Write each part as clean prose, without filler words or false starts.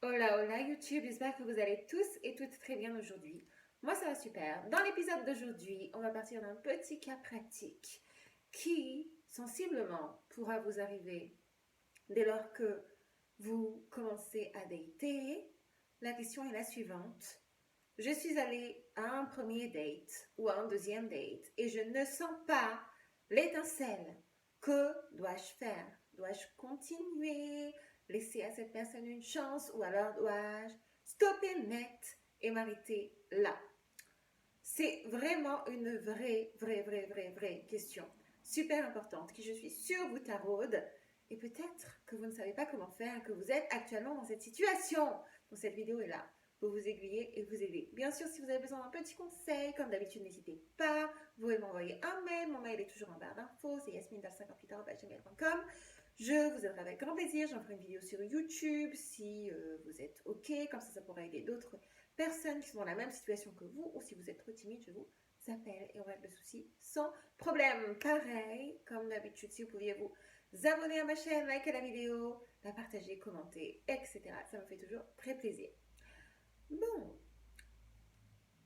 Hola, hola YouTube, j'espère que vous allez tous et toutes très bien aujourd'hui. Moi ça va super. Dans l'épisode d'aujourd'hui, on va partir d'un petit cas pratique qui, sensiblement, pourra vous arriver dès lors que vous commencez à dater. La question est la suivante. Je suis allée à un premier date ou à un deuxième date et je ne sens pas l'étincelle. Que dois-je faire? Dois-je continuer? Laisser à cette personne une chance ou alors dois-je stopper net et m'arrêter là? C'est vraiment une vraie question super importante qui, je suis sûre, vous taraude et peut-être que vous ne savez pas comment faire, que vous êtes actuellement dans cette situation. Donc cette vidéo est là pour vous aiguiller et vous aider. Bien sûr, si vous avez besoin d'un petit conseil, comme d'habitude, n'hésitez pas. Vous pouvez m'envoyer un mail. Mon mail est toujours en barre d'infos. C'est yasmindal58@gmail.com. Je vous aiderai avec grand plaisir. J'en ferai une vidéo sur YouTube si vous êtes OK. Comme ça pourra aider d'autres personnes qui sont dans la même situation que vous. Ou si vous êtes trop timide, je vous appelle et on règle le souci sans problème. Pareil, comme d'habitude, si vous pouviez vous abonner à ma chaîne, liker la vidéo, la partager, commenter, etc. Ça me fait toujours très plaisir. Bon,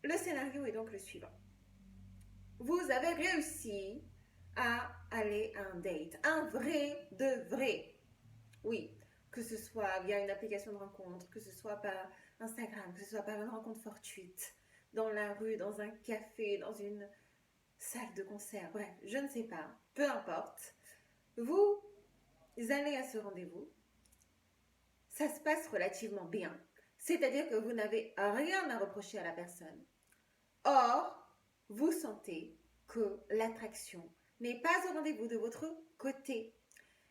le scénario est donc le suivant. Vous avez réussi à aller à un date, un vrai de vrai. Oui, que ce soit via une application de rencontre, que ce soit par Instagram, que ce soit par une rencontre fortuite, dans la rue, dans un café, dans une salle de concert, bref, je ne sais pas, peu importe. Vous allez à ce rendez-vous, ça se passe relativement bien. C'est-à-dire que vous n'avez rien à reprocher à la personne. Or, vous sentez que l'attraction n'est pas au rendez-vous de votre côté.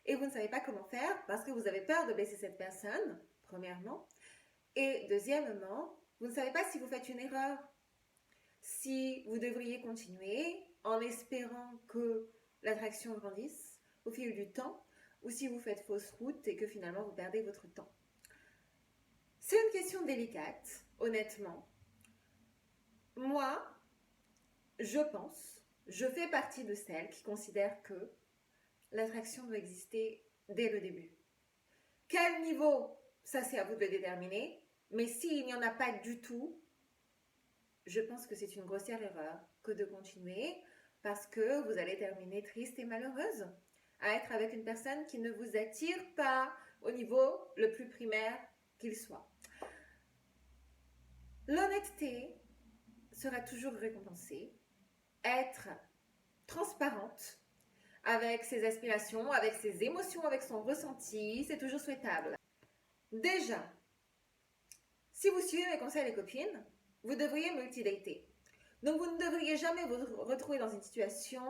Et vous ne savez pas comment faire parce que vous avez peur de blesser cette personne, premièrement. Et deuxièmement, vous ne savez pas si vous faites une erreur. Si vous devriez continuer en espérant que l'attraction grandisse au fil du temps, ou si vous faites fausse route et que finalement vous perdez votre temps. C'est une question délicate, honnêtement. Moi, je fais partie de celles qui considèrent que l'attraction doit exister dès le début. Quel niveau? Ça, c'est à vous de le déterminer. Mais s'il n'y en a pas du tout, je pense que c'est une grossière erreur que de continuer parce que vous allez terminer triste et malheureuse à être avec une personne qui ne vous attire pas au niveau le plus primaire qu'il soit. L'honnêteté sera toujours récompensée. Être transparente avec ses aspirations, avec ses émotions, avec son ressenti, c'est toujours souhaitable. Déjà, si vous suivez mes conseils les copines, vous devriez multidater. Donc vous ne devriez jamais vous retrouver dans une situation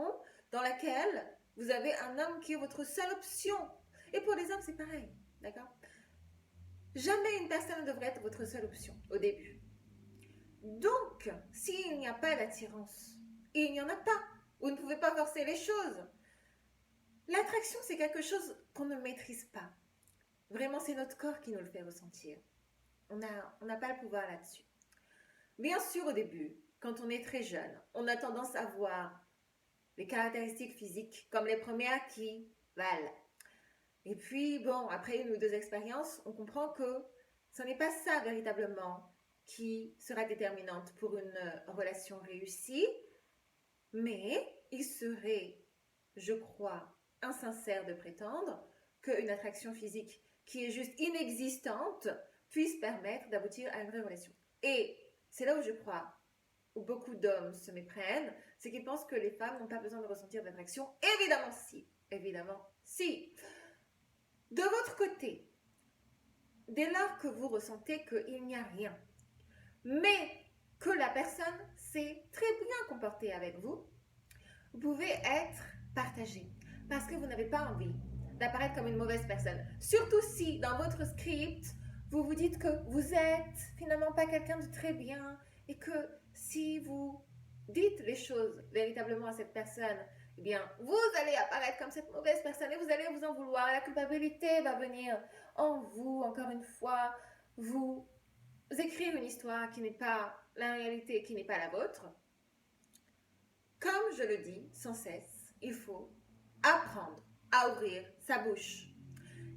dans laquelle vous avez un homme qui est votre seule option. Et pour les hommes, c'est pareil, d'accord? Jamais une personne ne devrait être votre seule option au début. Donc, s'il n'y a pas d'attirance, et il n'y en a pas, vous ne pouvez pas forcer les choses. L'attraction, c'est quelque chose qu'on ne maîtrise pas. Vraiment, c'est notre corps qui nous le fait ressentir. On n'a pas le pouvoir là-dessus. Bien sûr, au début, quand on est très jeune, on a tendance à voir les caractéristiques physiques comme les premières qui valent. Et puis, bon, après une ou deux expériences, on comprend que ce n'est pas ça véritablement qui sera déterminante pour une relation réussie, mais il serait, je crois, insincère de prétendre qu'une attraction physique qui est juste inexistante puisse permettre d'aboutir à une vraie relation. Et c'est là où je crois, où beaucoup d'hommes se méprennent, c'est qu'ils pensent que les femmes n'ont pas besoin de ressentir d'attraction. Évidemment si, évidemment si. De votre côté, dès lors que vous ressentez qu'il n'y a rien, mais que la personne s'est très bien comportée avec vous, vous pouvez être partagé parce que vous n'avez pas envie d'apparaître comme une mauvaise personne. Surtout si dans votre script, vous vous dites que vous êtes finalement pas quelqu'un de très bien et que si vous dites les choses véritablement à cette personne, eh bien, vous allez apparaître comme cette mauvaise personne et vous allez vous en vouloir. La culpabilité va venir en vous, encore une fois, vous écrire une histoire qui n'est pas la réalité, qui n'est pas la vôtre. Comme je le dis sans cesse, il faut apprendre à ouvrir sa bouche.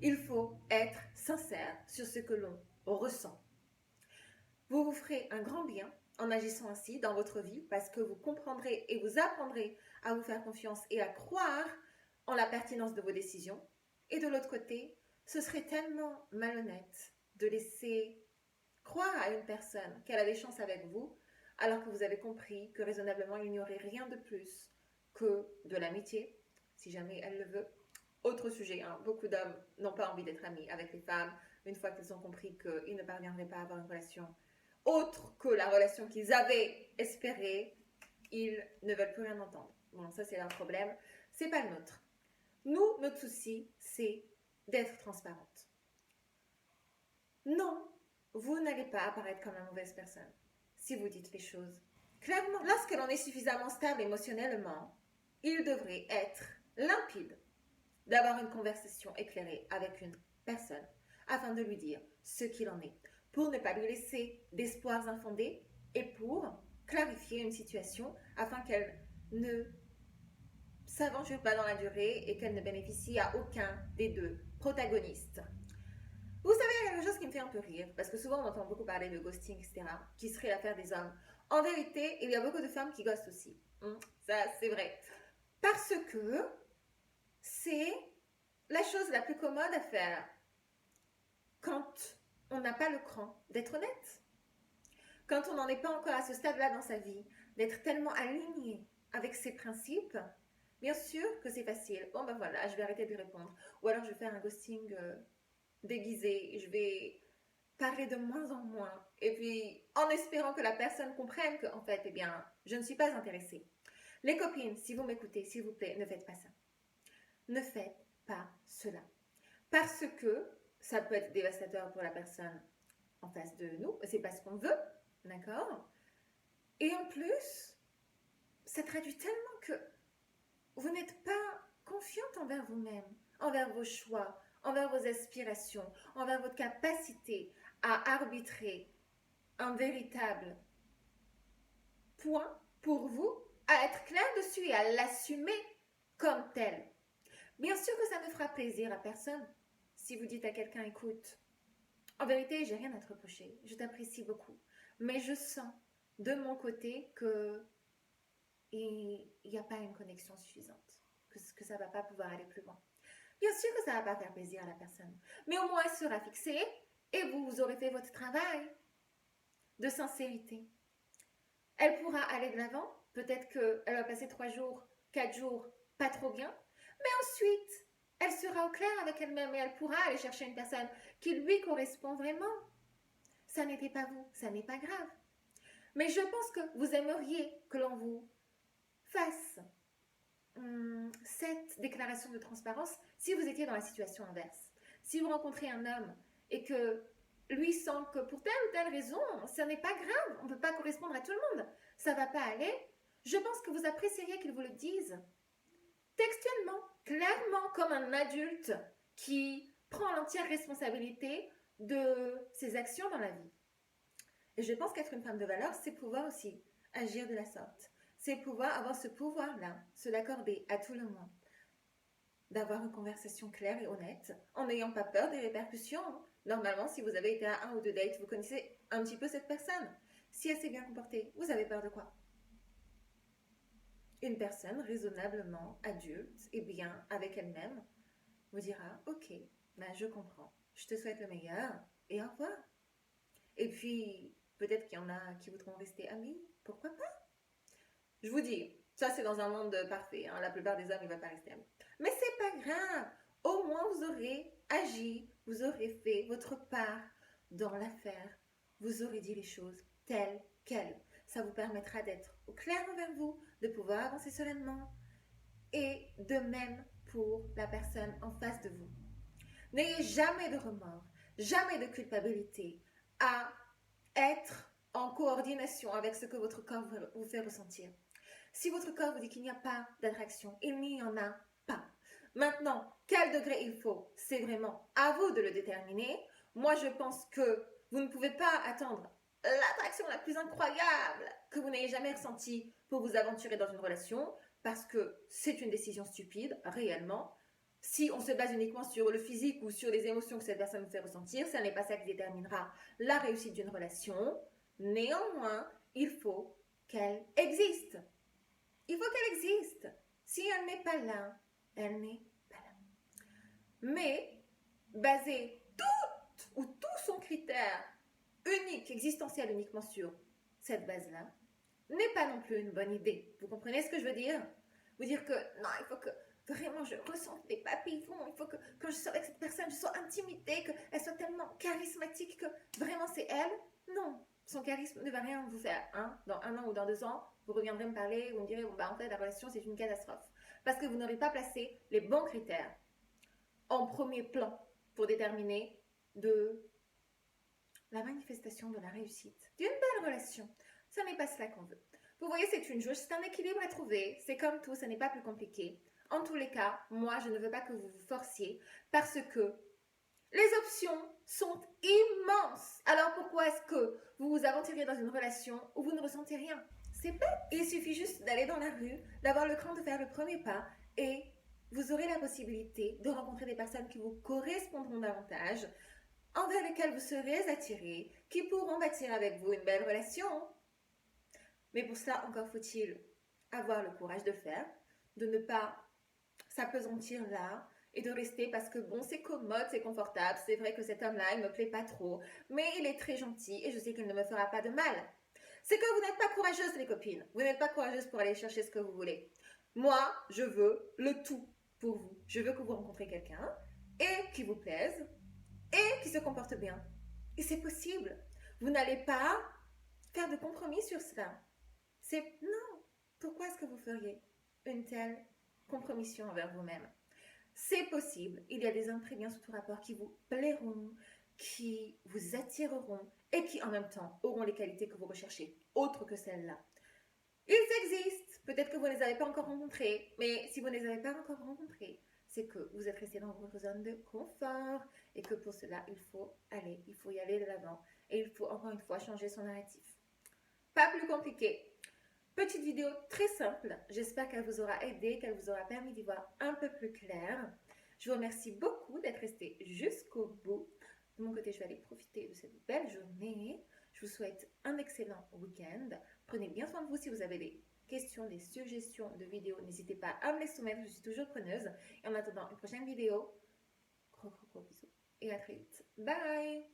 Il faut être sincère sur ce que l'on ressent. Vous vous ferez un grand bien en agissant ainsi dans votre vie parce que vous comprendrez et vous apprendrez à vous faire confiance et à croire en la pertinence de vos décisions. Et de l'autre côté, ce serait tellement malhonnête de laisser croire à une personne qu'elle a des chances avec vous alors que vous avez compris que raisonnablement il n'y aurait rien de plus que de l'amitié, si jamais elle le veut. Autre sujet, hein, beaucoup d'hommes n'ont pas envie d'être amis avec les femmes une fois qu'ils ont compris qu'ils ne parviendraient pas à avoir une relation autre que la relation qu'ils avaient espérée, ils ne veulent plus rien entendre. Bon, ça c'est leur problème, c'est pas le nôtre. Nous, notre souci, c'est d'être transparente. Non, vous n'allez pas apparaître comme la mauvaise personne si vous dites les choses clairement. Lorsque l'on est suffisamment stable émotionnellement, il devrait être limpide d'avoir une conversation éclairée avec une personne afin de lui dire ce qu'il en est, pour ne pas lui laisser d'espoirs infondés et pour clarifier une situation afin qu'elle ne s'aventure pas dans la durée et qu'elle ne bénéficie à aucun des deux protagonistes. Vous savez, il y a quelque chose qui me fait un peu rire, parce que souvent on entend beaucoup parler de ghosting, etc., qui serait l'affaire des hommes. En vérité, il y a beaucoup de femmes qui ghostent aussi. Ça, c'est vrai. Parce que c'est la chose la plus commode à faire quand on n'a pas le cran d'être honnête. Quand on n'en est pas encore à ce stade-là dans sa vie, d'être tellement aligné avec ses principes, bien sûr que c'est facile. Bon ben voilà, je vais arrêter de lui répondre. Ou alors je vais faire un ghosting déguisé, je vais parler de moins en moins. Et puis en espérant que la personne comprenne que en fait, eh bien, je ne suis pas intéressée. Les copines, si vous m'écoutez, s'il vous plaît, ne faites pas ça. Ne faites pas cela. Parce que ça peut être dévastateur pour la personne en face de nous. C'est pas ce qu'on veut, d'accord? Et en plus, ça traduit tellement que vous n'êtes pas confiante envers vous-même, envers vos choix, envers vos aspirations, envers votre capacité à arbitrer un véritable point pour vous, à être clair dessus et à l'assumer comme tel. Bien sûr que ça ne fera plaisir à personne si vous dites à quelqu'un, écoute, en vérité, j'ai rien à te reprocher, je t'apprécie beaucoup, mais je sens de mon côté que il n'y a pas une connexion suffisante, que ça ne va pas pouvoir aller plus loin. Bien sûr que ça ne va pas faire plaisir à la personne, mais au moins elle sera fixée et vous aurez fait votre travail de sincérité. Elle pourra aller de l'avant, peut-être qu'elle va passer 3 jours, 4 jours, pas trop bien, mais ensuite, elle sera au clair avec elle-même et elle pourra aller chercher une personne qui lui correspond vraiment. Ça n'était pas vous, ça n'est pas grave. Mais je pense que vous aimeriez que l'on vous fasse cette déclaration de transparence si vous étiez dans la situation inverse. Si vous rencontrez un homme et que lui sent que pour telle ou telle raison, ça n'est pas grave, on ne peut pas correspondre à tout le monde, ça ne va pas aller, je pense que vous apprécieriez qu'il vous le dise textuellement, clairement, comme un adulte qui prend l'entière responsabilité de ses actions dans la vie. Et je pense qu'être une femme de valeur, c'est pouvoir aussi agir de la sorte. C'est pouvoir avoir ce pouvoir-là, se l'accorder à tout le monde. D'avoir une conversation claire et honnête, en n'ayant pas peur des répercussions. Normalement, si vous avez été à 1 ou 2 dates, vous connaissez un petit peu cette personne. Si elle s'est bien comportée, vous avez peur de quoi? Une personne raisonnablement adulte et bien avec elle-même vous dira « Ok, ben je comprends, je te souhaite le meilleur et au revoir. » Et puis, peut-être qu'il y en a qui voudront rester amis, pourquoi pas? Je vous dis, ça c'est dans un monde parfait, hein. La plupart des hommes ne vont pas rester amis. Mais c'est pas grave, au moins vous aurez agi, vous aurez fait votre part dans l'affaire, vous aurez dit les choses telles quelles. Ça vous permettra d'être au clair envers vous, de pouvoir avancer sereinement et de même pour la personne en face de vous. N'ayez jamais de remords, jamais de culpabilité à être en coordination avec ce que votre corps vous fait ressentir. Si votre corps vous dit qu'il n'y a pas d'attraction, il n'y en a pas. Maintenant, quel degré il faut, c'est vraiment à vous de le déterminer. Moi, je pense que vous ne pouvez pas attendre l'attraction la plus incroyable que vous n'ayez jamais ressentie pour vous aventurer dans une relation, parce que c'est une décision stupide, réellement. Si on se base uniquement sur le physique ou sur les émotions que cette personne nous fait ressentir, ce n'est pas ça qui déterminera la réussite d'une relation. Néanmoins, il faut qu'elle existe. Il faut qu'elle existe. Si elle n'est pas là, elle n'est pas là. Mais baser tout son critère unique, existentiel uniquement sur cette base-là, n'est pas non plus une bonne idée. Vous comprenez ce que je veux dire? Vous dire que non, il faut que vraiment je ressente des papillons, il faut que quand je sors avec cette personne, je sois intimidée, qu'elle soit tellement charismatique que vraiment c'est elle. Non, son charisme ne va rien vous faire. Hein? Dans 1 an ou dans 2 ans, vous reviendrez me parler, vous me direz, bon, bah, en fait, la relation, c'est une catastrophe. Parce que vous n'aurez pas placé les bons critères en premier plan pour déterminer de la manifestation de la réussite d'une belle relation. Ce n'est pas cela qu'on veut. Vous voyez, c'est une jauge, c'est un équilibre à trouver. C'est comme tout, ce n'est pas plus compliqué. En tous les cas, moi, je ne veux pas que vous vous forciez parce que les options sont immenses. Alors pourquoi est-ce que vous vous aventurez dans une relation où vous ne ressentez rien? C'est bête. Il suffit juste d'aller dans la rue, d'avoir le cran de faire le premier pas et vous aurez la possibilité de rencontrer des personnes qui vous correspondront davantage, envers lesquelles vous serez attiré, qui pourront bâtir avec vous une belle relation. Mais pour cela, encore faut-il avoir le courage de le faire, de ne pas s'apesantir là et de rester parce que bon, c'est commode, c'est confortable, c'est vrai que cet homme-là, il me plaît pas trop, mais il est très gentil et je sais qu'il ne me fera pas de mal. C'est que vous n'êtes pas courageuse, les copines. Vous n'êtes pas courageuse pour aller chercher ce que vous voulez. Moi, je veux le tout pour vous. Je veux que vous rencontrez quelqu'un et qui vous plaise et qui se comporte bien. Et c'est possible. Vous n'allez pas faire de compromis sur cela. C'est non. Pourquoi est-ce que vous feriez une telle compromission envers vous-même? C'est possible. Il y a des hommes très bien sous tout rapport qui vous plairont, qui vous attireront et qui en même temps auront les qualités que vous recherchez, autres que celles-là. Ils existent. Peut-être que vous ne les avez pas encore rencontrés, mais si vous ne les avez pas encore rencontrés, c'est que vous êtes resté dans votre zone de confort et que pour cela, il faut y aller de l'avant et il faut encore une fois changer son narratif. Pas plus compliqué. Petite vidéo très simple, j'espère qu'elle vous aura aidé, qu'elle vous aura permis d'y voir un peu plus clair. Je vous remercie beaucoup d'être resté jusqu'au bout. De mon côté, je vais aller profiter de cette belle journée. Je vous souhaite un excellent week-end. Prenez bien soin de vous. Si vous avez des questions, des suggestions de vidéos, n'hésitez pas à me les soumettre, je suis toujours preneuse. Et en attendant une prochaine vidéo, gros bisous et à très vite. Bye!